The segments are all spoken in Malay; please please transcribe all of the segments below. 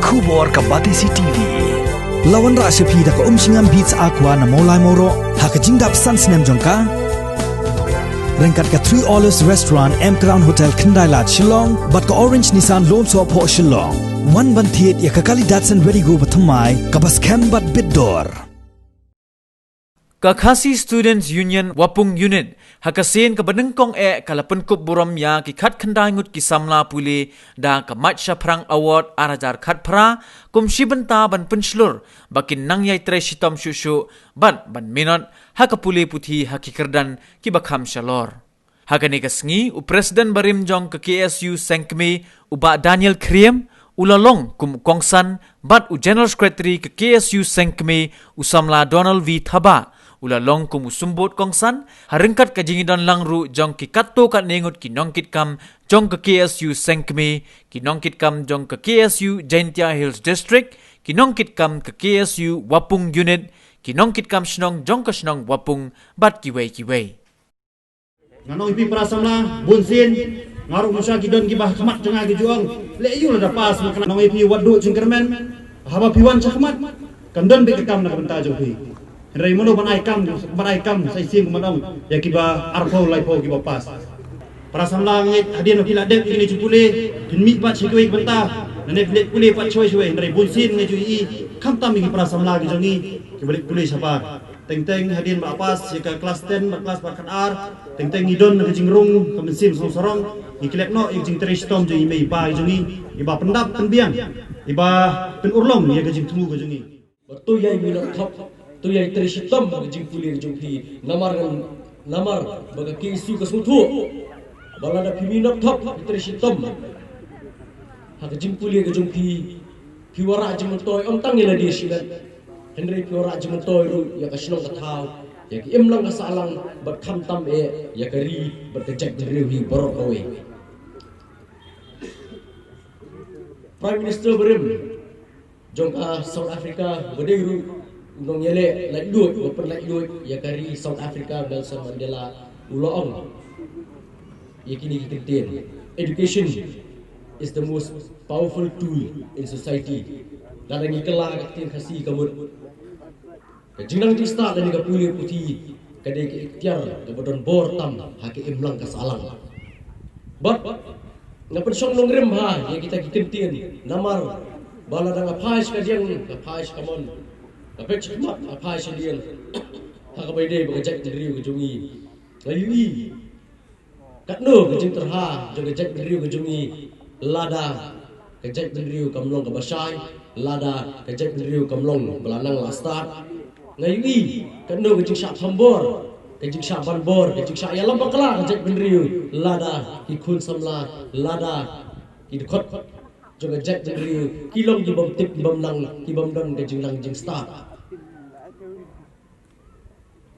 Kubor ka Batisi TV. Lawan ra sepi da ka singam beats aqua na molai moro ha ka jingdap sans nem jongka. Rengkat ka 3 Olives Restaurant M Crown Hotel Kendai Lat Shillong bat ka Orange Nissan Loan So Po Shillong. One ban thiet ya ka kali Datsun Ready Go bathamai ka bas kem bat bidor. Kakasi Students Union Wapung Unit hakasin ka benengkong kalapen kup buram ya ki khat khandai ngut ki samla puli da ka mat shaprang award arajar khat pra kum shibenta ban penslur bakin nang yai tre shitom shushu ban minot hakapuli puthi hakikerdan ki bakham shalor hakane kasngi u president barim jong ka KSU Sengkme uba Daniel Kriem ulalong kum kongsan bat u general secretary ka KSU Sengkme usamla Donald V Thaba ulalong kum usumbot kongsan harengkat ka jingidon langru jong ki katto kat nengut ki nongkit kam jong ka KSU Sengkme ki nongkit kam jong ka KSU Jaintia Hills District ki nongkit kam ka KSU Wapung Unit ki nongkit kam shnong jong ka shnong Wapung bat kiwei nganong ipi prasamla bunsin ngaru musya kidon ki bah khmat janga ki juang le yu la pas makna nong ipi wadu jingkermen haba piwan chakmat kandon be kam na benta jo pi rai mono banai kam sai sim kumadong ya ki ba arpo laipo ki ba pas prasamla ngi hadian kila dep ini cupule din mi pat chikoi benta nane plek pule pat choi rai bunsin ngi jui kam tam ki prasamla ki jongi ki balik pule sapa teng hadian ba pas ka kelas 10 ba kelas barkat ar teng idon ke jingrung kemensim sorong iklekno jing tristom jing mei pa jongi iba pendap penbiang iba penurlong ya ke jing temu ke jongi betul yai minat khap tu yai tristom ke jing puli jong phi namar baga ke isu ke suthu balada piminat khap tristom ha ke jing puli ke jong phi piwara jing toy om tang ila di silat Henry piwara jing toy ru ya ka shnong ka thau ya ki imlang ka salang bat kham tam ya ka ri bat ka jak riu hi borok awe Prime Minister berim jong South Africa bade ru nong yele like duit open like duit ya kari South Africa Nelson Mandela uloong ya kini kita education is the most powerful tool in society ladang ikelah katin khasi kamut jinang ti start dan ka puli puti kadai ke ikhtiar ke bodon bor tam haki imlang ka salang but ngapen song nong rem ha ya kita kitin namar bala dang apais ka jeng apais kamon kapek chmat apais dian hakabai dei bagajak riu ke jungi layui katno ke jing terha jogajak riu ke jungi lada kejak riu kamlong ke basai lada kejak riu kamlong belanang lasta layui katno ke jing syak thambor ke jing syak banbor ke jing syak yalam bakla kejak riu lada ikun samla lada idkhot joga jack riu kilong di bom tip bom nang ki bom don ke jing nang jing start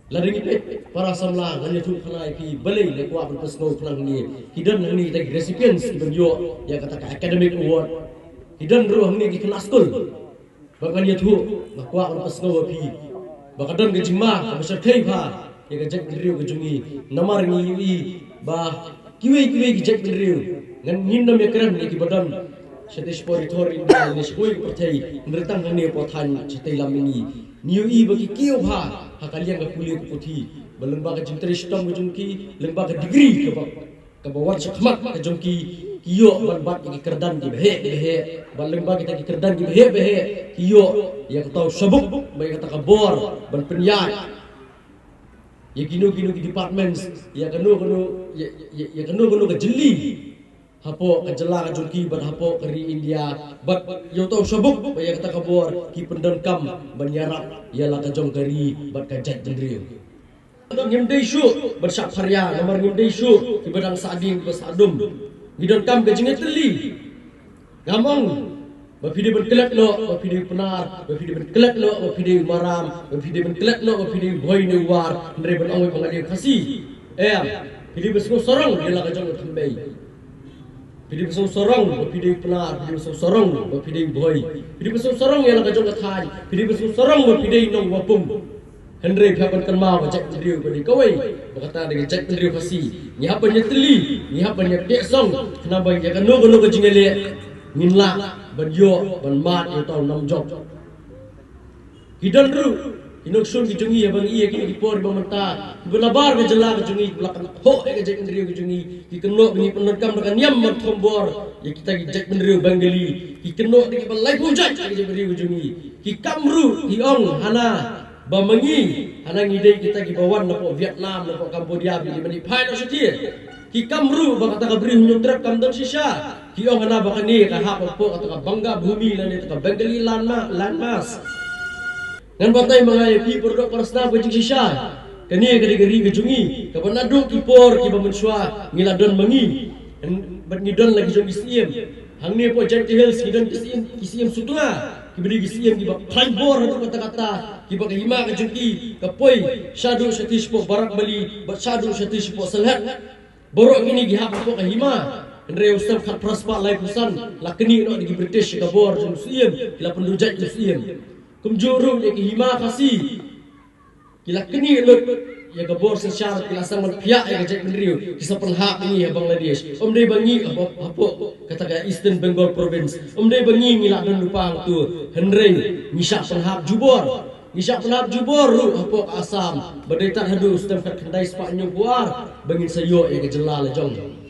lading ipet para samla ngani thu khanai pi balei le kwa ban pesno khlang ni hidden ni tag recipients ibn yo ya kata ka academic award hidden ru hang ni ki kelas school bakan ya thu kwa ban pesno pi bakadon ke jingma ka besar thei pha ya ka jack riu ke jungi namar ni wi ba kiwe ki jack riu ngan nin nam ya kran ni ki badon Setish Poritori ni skoi pertai nretang ngani pothan chitai lamini niu I bagi kiu pha hakaliang ka puli puthi balengba ka jingtri stom jungki lengba ka degree ka bawat sakmat ka jungki kiyo ban ki kerdan ki behe balengba kita ki kerdan ki behe kiyo ya ka tau sabuk bai kata ka bor ban penyat ya kinu ki departments ya kanu ka jeli hapo kajela ka jungki ban hapo kari India bat yo tau sabuk baya kata kabor ki pendon kam ban yarap yala ka jong kari bat ka jat jendriu ngimdei shu ban syak pharya nomor ngimdei shu ki badang sading ba sadum ngidon kam ka jingeteli gamong ba pide ban kelat lo ba pide penar ba pide ban kelat lo ba pide maram ba pide ban kelat lo ba pide boy ni war ndre ban ongoi pangadi khasi pide besko sorong yala ka jong thambei pidi besong sorong pidi penar pidi besong sorong pidi boy pidi besong sorong yang kajong kathai pidi besong sorong pidi nong wapung Henry phapan kan ma ba jak driu ba di kawai bakata de jak driu khasi ni hapan ya teli ni hapan ya tek song kenapa ya kan no ka jingele nginlak ban yo ban mat yo tau nam job hidan ru inok sun ki jungi bang iya ki por bamanta belabar ke jela ke jungi belakang ho ke jek mendriu ke jungi ki keno ni penodkam dengan nyam mat thombor ya kita ki jek mendriu bangali ki keno di balai pujat ke jek mendriu ke jungi ki kamru ki ong hana bamangi hana ngide kita ki bawan na po Vietnam na po Cambodia bi mani phai no setie ki kamru ba kata ka bri nyutrap kam don sisa ki ong hana ba kani ka ha po kata ka bangga bumi lan ni ka bangali lan mas ngan batay mga pi produk parasna ko jing sisa kani gari ke jungi ka banado ki por ki bamanswa ngiladon mangi ban ngidon lagi jong isiem hang ni po jet hills ngidon isiem sutla ki beri isiem ki ba planbor hatu kata-kata ki ba hima ka jungi ka poi shadu satish po barak bali ba shadu satish po salhat borok kini gi hap po ka hima Andre ustaz khat praspa lai pusan lakni no di British ka bor jong isiem la pendujat isiem kumjuru ya hima kasi kila kini lut ya gabor sesyar kila sang pihak ya gajak mendriu kisah penhak ini ya Bangladesh dei bangi apa kata ka Eastern Bengal Province dei bangi ngilak dan lupang tu henrei ngisak penhak jubor ru apa ka Asam badaitan hadu ustaz kat kendai Spanyol buar bangin sayo ya kejelal jong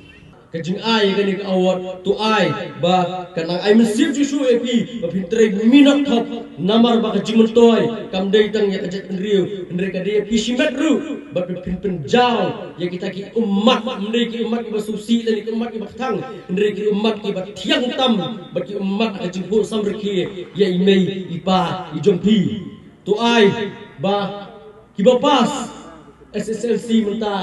kajing ai kan ik awat tu ai ba kanang ai mesip jusu epi ba pintre minat thap namar ba kajing mentoy kam dei tang ya kajat riu ndre ka dia pisimet ru ba pin jaw ya kita ki umat ndre ki umat ba susi dan ki umat ki ba thang ndre ki umat ki ba thiang tam ba ki umat kajing pu samrki ya imei ipa ijompi tu ai ba ki ba pas SSLC menta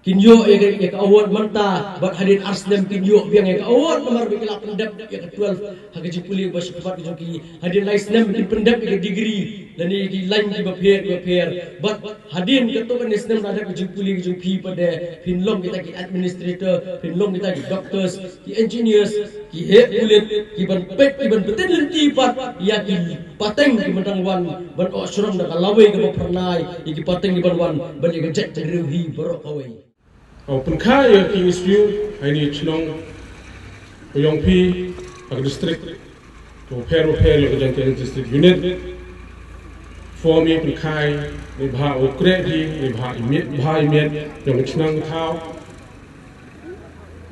kinyo ya ka award manta bat hadin Arsnem kinyo biang ya ka award nomor bikila pendap ya ka 12 haga jipuli ba syabat joki hadin Laisnem kin pendap ya degree dan di lain di baper bat hadin ka to kan Isnem ada ka jipuli joki pada pinlong kita ki administrator pinlong kita ki doctors ki engineers ki head kulit ki ban pek ki ban beten lenti pat ya ki pateng ki mentang wan ban osrom da lawe ka pernai ki pateng ki ban wan ban ya jet riuhi borok awai Open kaya ki isview ini chnong oyong pi ag district to pero yo jangke district unit form open kai ni bha okre di ni bha imiet yong chnang thao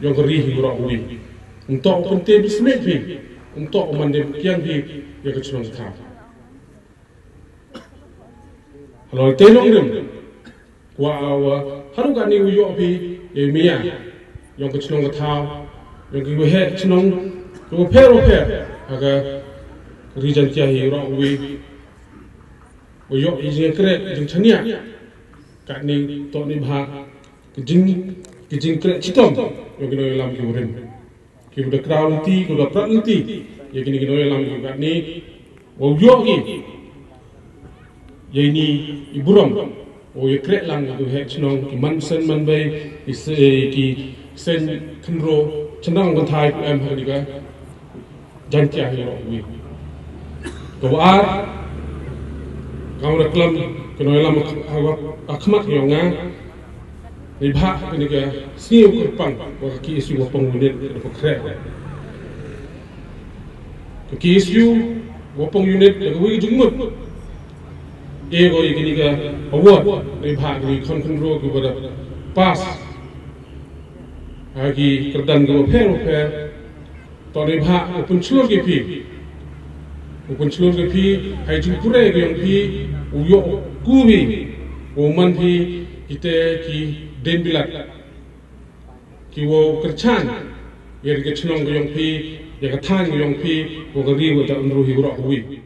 yong ri hi ro wi untuk open te bismet pi untuk mande kian pi yo chnong thao halo tenong rim kwa awa haru ka ni uyo pi e mia yong ka chnong ka thao yong ki we het chnong to pero aga region tia hi ro wi uyo i je kre jing chania ka ni to ni bha ki jing kre chitom yong ki no lam ki urin ki uda crown ti ko da pran ti ye ki no lam ki ka ni uyo ki ye ni iburam o ye kret lang tu het chnong ki man sen man bay ki sen khnro chnang kan thai em ha diga jan tia hi ro wi to ar kaum reklam keno lam akhmat yonga ni bha ni ga siu kurpang wa ki isu wa pang unit ko kret ki isu wa pang unit ga wi jungmut ego igini ga award ni bha ni khon ro ku bada pass agi kerdan go pero to ni bha upun chlor ge pi hai jing pure ge yong pi uyo ku bi o man pi kite ki den bilat ki wo kerchan yer ge chnong ge yong pi ya ka than ge yong pi wo ga ri wo ta unru hi ro wi